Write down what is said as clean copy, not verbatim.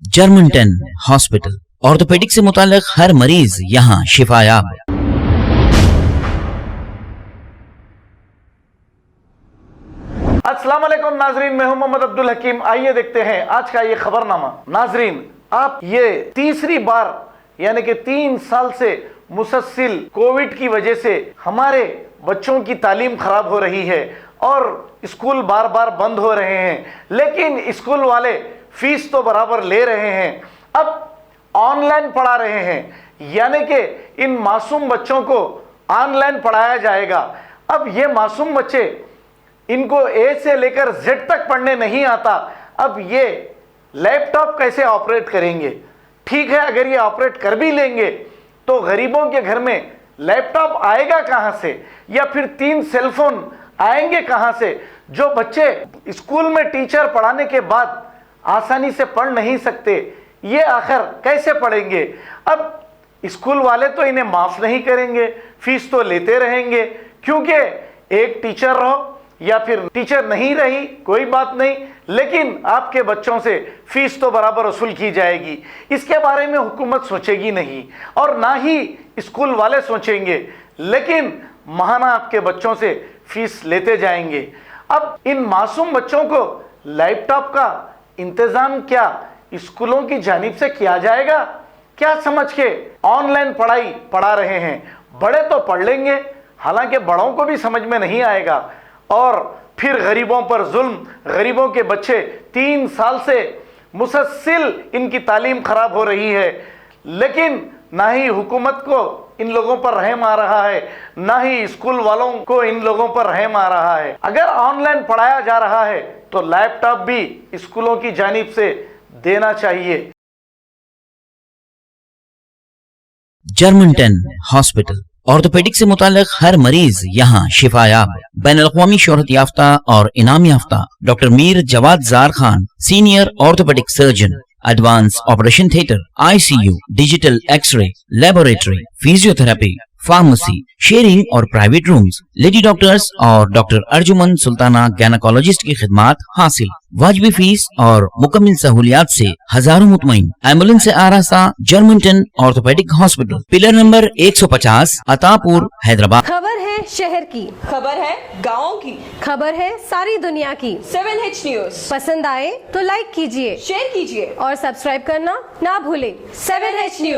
जर्मन-10 hospital orthopaedic से मुताल्लिक हर मरीज यहाँ शिफायाब। अस्सलाम वालेकुम नाजरीन, मैं हूं मोहम्मद अब्दुल हकीम। आइए देखते हैं आज का ये खबरनामा। नाजरीन, आप ये तीसरी बार यानी कि 3 साल से मुसलसल कोविड की वजह से हमारे बच्चों की तालीम खराब हो रही है और स्कूल बार बार बंद हो रहे हैं, लेकिन स्कूल वाले फीस तो बराबर ले रहे हैं। अब ऑनलाइन पढ़ा रहे हैं, यानी कि इन मासूम बच्चों को ऑनलाइन पढ़ाया जाएगा। अब ये मासूम बच्चे, इनको ए से लेकर जेड तक पढ़ने नहीं आता, अब ये लैपटॉप कैसे ऑपरेट करेंगे? ठीक है, अगर ये ऑपरेट कर भी लेंगे तो गरीबों के घर में लैपटॉप आएगा कहां से, या फिर 3 सेलफोन आएंगे कहां से? जो बच्चे स्कूल में टीचर पढ़ाने के बाद आसानी से पढ़ नहीं सकते, ये आखिर कैसे पढ़ेंगे? अब स्कूल वाले तो इन्हें माफ नहीं करेंगे, फीस तो लेते रहेंगे, क्योंकि एक टीचर रहो या फिर टीचर नहीं रही कोई बात नहीं, लेकिन आपके बच्चों से फीस तो बराबर वसूल की जाएगी। इसके बारे में हुकूमत सोचेगी नहीं और ना ही स्कूल वाले सोचेंगे, लेकिन महाना आपके बच्चों से फीस लेते जाएंगे। अब इन मासूम बच्चों को लैपटॉप का इंतजाम क्या स्कूलों की जानिब से किया जाएगा? क्या समझ के ऑनलाइन पढ़ाई पढ़ा रहे हैं? बड़े तो पढ़ लेंगे, हालांकि बड़ों को भी समझ में नहीं आएगा, और फिर गरीबों पर जुल्म। गरीबों के बच्चे 3 साल से मुसलसल इनकी तालीम खराब हो रही है, लेकिन ना ही हुकूमत को इन लोगों पर रहम आ रहा है, ना ही स्कूल वालों को इन लोगों पर रहम आ रहा है। अगर ऑनलाइन पढ़ाया जा रहा है तो लैपटॉप भी स्कूलों की जानिब से देना चाहिए। जर्मन-10 हॉस्पिटल ऑर्थोपेडिक से मुताल्लिक हर मरीज यहाँ शिफायाब। बैनुल-अक़वामी शोहरत याफ्ता और इनाम याफ्ता doctor Mir Jawad Jar Khan, senior orthopaedic surgeon, advance operation theatre, ICU, digital x-ray, laboratory, physiotherapy, pharmacy, sharing और प्राइवेट रूम्स, लेडी डॉक्टर्स और डॉक्टर अर्जुमन सुल्ताना गायनेकोलॉजिस्ट की खिदमात हासिल। वाजबी फीस और मुकम्मल सहूलियात से हजारों मुतमईन। एम्बुलेंस से आरास्ता जर्मन-10 orthopaedic hospital, pillar number 150, Attapur, Hyderabad. खबर है शहर की, खबर है गाँव की, खबर है सारी दुनिया की। 7H न्यूज पसंद आए तो लाइक कीजिए, शेयर कीजिए और सब्सक्राइब करना ना भूलें। 7H news.